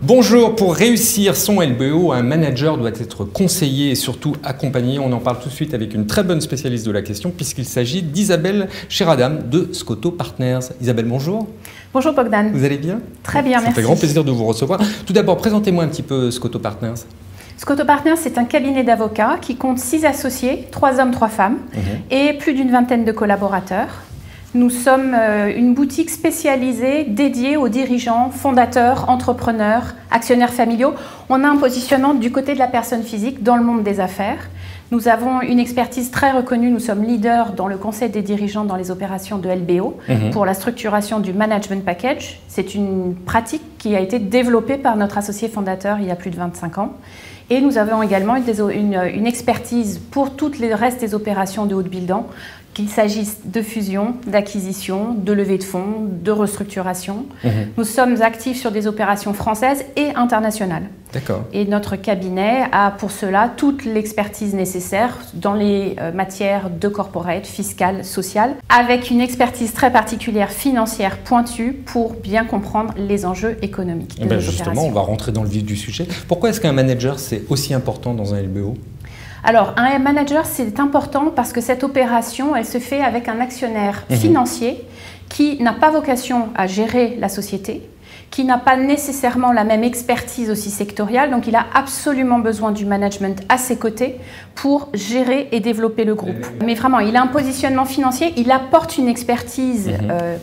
Bonjour, pour réussir son LBO, un manager doit être conseillé et surtout accompagné. On en parle tout de suite avec une très bonne spécialiste de la question puisqu'il s'agit d'Isabelle Sheradam de Scoto Partners. Isabelle, bonjour. Bonjour Bogdan. Vous allez bien? Très bien, merci. Ça fait grand plaisir de vous recevoir. Tout d'abord, présentez-moi un petit peu Scoto Partners. Scoto Partners, c'est un cabinet d'avocats qui compte 6 associés, 3 hommes, 3 femmes, et plus d'une vingtaine de collaborateurs. Nous sommes une boutique spécialisée dédiée aux dirigeants, fondateurs, entrepreneurs, actionnaires familiaux. On a un positionnement du côté de la personne physique dans le monde des affaires. Nous avons une expertise très reconnue. Nous sommes leaders dans le conseil des dirigeants dans les opérations de LBO pour la structuration du management package. C'est une pratique qui a été développée par notre associé fondateur il y a plus de 25 ans. Et nous avons également une expertise pour toutes les restes des opérations de haut de bilan, qu'il s'agisse de fusion, d'acquisition, de levée de fonds, de restructuration. Nous sommes actifs sur des opérations françaises et internationales. D'accord. Et notre cabinet a pour cela toute l'expertise nécessaire dans les matières de corporate, fiscale, sociale, avec une expertise très particulière financière pointue pour bien comprendre les enjeux économiques de nos Justement, opérations. on va rentrer dans le vif du sujet. Pourquoi est-ce qu'un manager, c'est aussi important dans un LBO ? Alors, un manager, c'est important parce que cette opération, elle se fait avec un actionnaire financier qui n'a pas vocation à gérer la société, qui n'a pas nécessairement la même expertise aussi sectorielle, donc il a absolument besoin du management à ses côtés pour gérer et développer le groupe. Mais vraiment, il a un positionnement financier, il apporte une expertise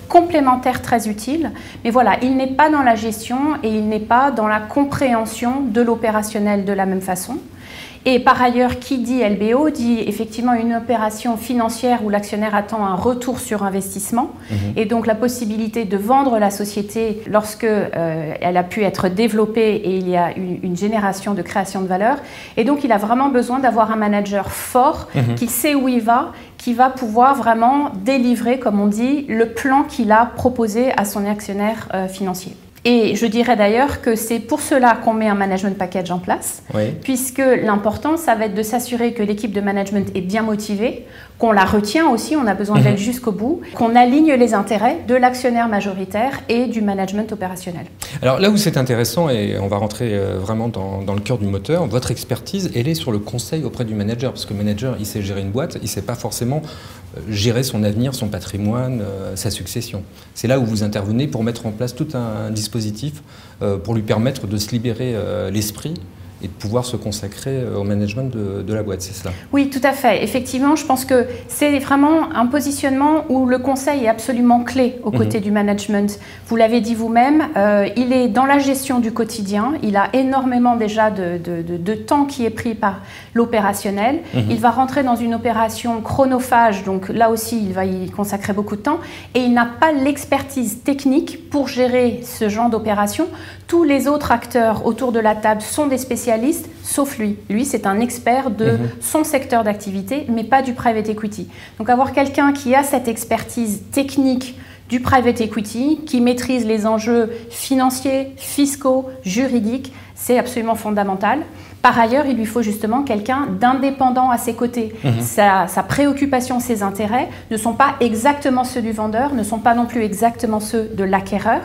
complémentaire très utile, mais voilà, il n'est pas dans la gestion et il n'est pas dans la compréhension de l'opérationnel de la même façon. Et par ailleurs, qui dit LBO dit effectivement une opération financière où l'actionnaire attend un retour sur investissement et donc la possibilité de vendre la société lorsque elle a pu être développée et il y a une génération de création de valeur. Et donc il a vraiment besoin d'avoir un manager fort qui sait où il va, qui va pouvoir vraiment délivrer, comme on dit, le plan qu'il a proposé à son actionnaire financier. Et je dirais d'ailleurs que c'est pour cela qu'on met un management package en place, puisque l'important, ça va être de s'assurer que l'équipe de management est bien motivée, qu'on la retient aussi, on a besoin d'elle jusqu'au bout, qu'on aligne les intérêts de l'actionnaire majoritaire et du management opérationnel. Alors là où c'est intéressant, et on va rentrer vraiment dans le cœur du moteur, votre expertise, elle est sur le conseil auprès du manager, parce que le manager, il sait gérer une boîte, il ne sait pas forcément gérer son avenir, son patrimoine, sa succession. C'est là où vous intervenez pour mettre en place tout un dispositif pour lui permettre de se libérer l'esprit et de pouvoir se consacrer au management de la boîte, c'est cela? Oui, tout à fait. Effectivement, je pense que c'est vraiment un positionnement où le conseil est absolument clé aux côtés du management. Vous l'avez dit vous-même, il est dans la gestion du quotidien, il a énormément déjà de temps qui est pris par l'opérationnel. Il va rentrer dans une opération chronophage, donc là aussi, il va y consacrer beaucoup de temps, et il n'a pas l'expertise technique pour gérer ce genre d'opération. Tous les autres acteurs autour de la table sont des spécialistes, sauf lui. Lui, c'est un expert de son secteur d'activité, mais pas du private equity. Donc avoir quelqu'un qui a cette expertise technique du private equity, qui maîtrise les enjeux financiers, fiscaux, juridiques, c'est absolument fondamental. Par ailleurs, il lui faut justement quelqu'un d'indépendant à ses côtés. Sa préoccupation, ses intérêts ne sont pas exactement ceux du vendeur, ne sont pas non plus exactement ceux de l'acquéreur.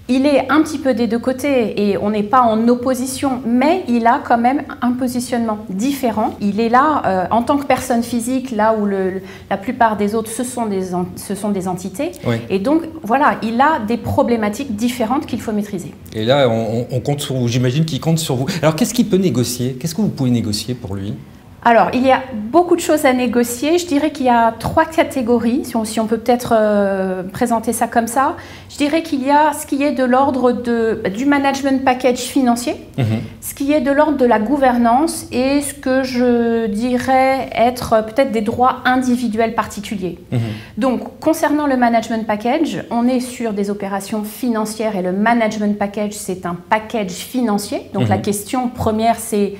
Il est un petit peu des deux côtés et on n'est pas en opposition, mais il a quand même un positionnement différent. Il est là en tant que personne physique, là où la plupart des autres, ce sont des entités. Et donc, voilà, il a des problématiques différentes qu'il faut maîtriser. Et là, on compte sur vous. J'imagine qu'il compte sur vous. Alors, qu'est-ce qu'il peut négocier? Qu'est-ce que vous pouvez négocier pour lui? Alors, il y a beaucoup de choses à négocier. Je dirais qu'il y a 3 catégories, si on peut peut-être présenter ça comme ça. Je dirais qu'il y a ce qui est de l'ordre du management package financier, ce qui est de l'ordre de la gouvernance et ce que je dirais être peut-être des droits individuels particuliers. Donc, concernant le management package, on est sur des opérations financières et le management package, c'est un package financier. Donc, la question première, c'est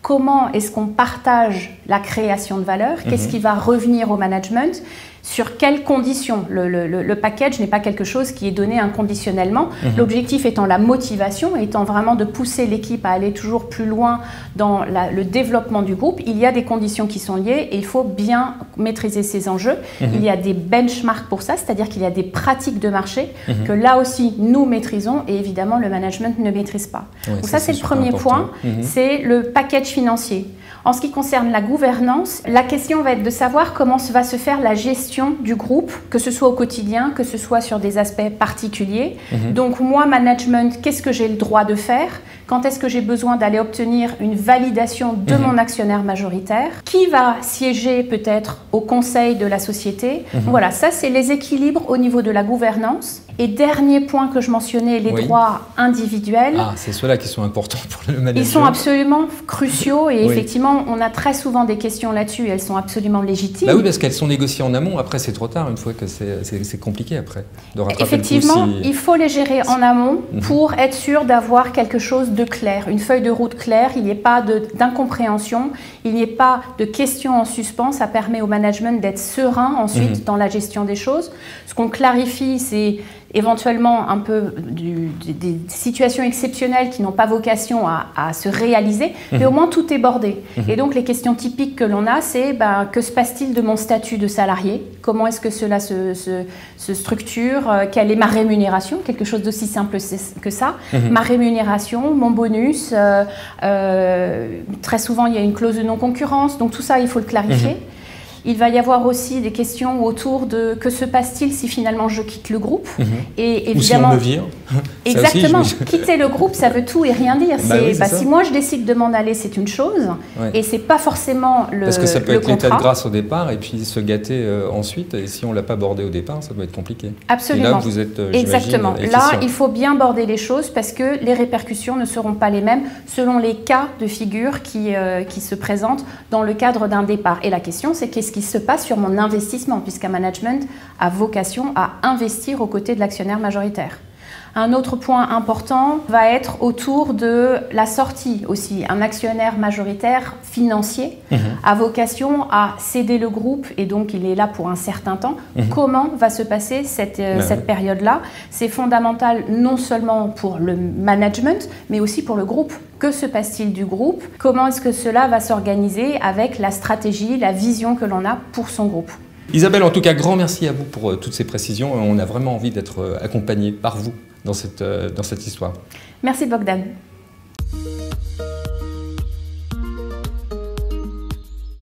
comment est-ce qu'on partage la création de valeur? Qu'est-ce qui va revenir au management? Sur quelles conditions? Le package n'est pas quelque chose qui est donné inconditionnellement. L'objectif étant la motivation, étant vraiment de pousser l'équipe à aller toujours plus loin dans le développement du groupe. Il y a des conditions qui sont liées et il faut bien maîtriser ces enjeux. Il y a des benchmarks pour ça, c'est-à-dire qu'il y a des pratiques de marché que là aussi nous maîtrisons et évidemment le management ne maîtrise pas. Ouais, donc ça c'est le premier important. point, c'est le package financier. En ce qui concerne la gouvernance, la question va être de savoir comment va se faire la gestion du groupe, que ce soit au quotidien, que ce soit sur des aspects particuliers. Donc moi, management, qu'est-ce que j'ai le droit de faire? Quand est-ce que j'ai besoin d'aller obtenir une validation de mon actionnaire majoritaire? Qui va siéger peut-être au conseil de la société? Voilà, ça c'est les équilibres au niveau de la gouvernance. Et dernier point que je mentionnais, les droits individuels. Ah, c'est ceux-là qui sont importants pour le manager. Ils sont absolument cruciaux et effectivement, on a très souvent des questions là-dessus et elles sont absolument légitimes. Bah oui, parce qu'elles sont négociées en amont. Après, c'est trop tard, une fois que c'est compliqué après de rattraper effectivement, le coup, il faut les gérer en amont pour être sûr d'avoir quelque chose de clair, une feuille de route claire, il n'y ait pas d'incompréhension, il n'y ait pas de questions en suspens. Ça permet au management d'être serein ensuite dans la gestion des choses. Ce qu'on clarifie, c'est éventuellement un peu des situations exceptionnelles qui n'ont pas vocation à se réaliser, mais au moins tout est bordé. Et donc les questions typiques que l'on a, c'est que se passe-t-il de mon statut de salarié? Comment est-ce que cela se structure? Quelle est ma rémunération? Quelque chose d'aussi simple que ça. Ma rémunération, mon bonus, très souvent il y a une clause de non-concurrence, donc tout ça il faut le clarifier. Il va y avoir aussi des questions autour de que se passe-t-il si finalement je quitte le groupe et évidemment, ou si on me vire. Exactement. Quitter le groupe, ça veut tout et rien dire. Si moi je décide de m'en aller, c'est une chose et c'est pas forcément le Parce que ça peut être contrat. l'état de grâce au départ et puis se gâter ensuite. Et si on l'a pas bordé au départ, ça doit être compliqué. Absolument. Et là, vous êtes exactement. Efficient. Là, il faut bien border les choses parce que les répercussions ne seront pas les mêmes selon les cas de figure qui se présentent dans le cadre d'un départ. Et la question, c'est qu'est-ce qui se passe sur mon investissement, puisqu'un management a vocation à investir aux côtés de l'actionnaire majoritaire. Un autre point important va être autour de la sortie aussi. Un actionnaire majoritaire financier a vocation à céder le groupe et donc il est là pour un certain temps. Comment va se passer cette période-là? C'est fondamental non seulement pour le management, mais aussi pour le groupe. Que se passe-t-il du groupe? Comment est-ce que cela va s'organiser avec la stratégie, la vision que l'on a pour son groupe? Isabelle, en tout cas, grand merci à vous pour toutes ces précisions. On a vraiment envie d'être accompagné par vous dans cette histoire. Merci Bogdan.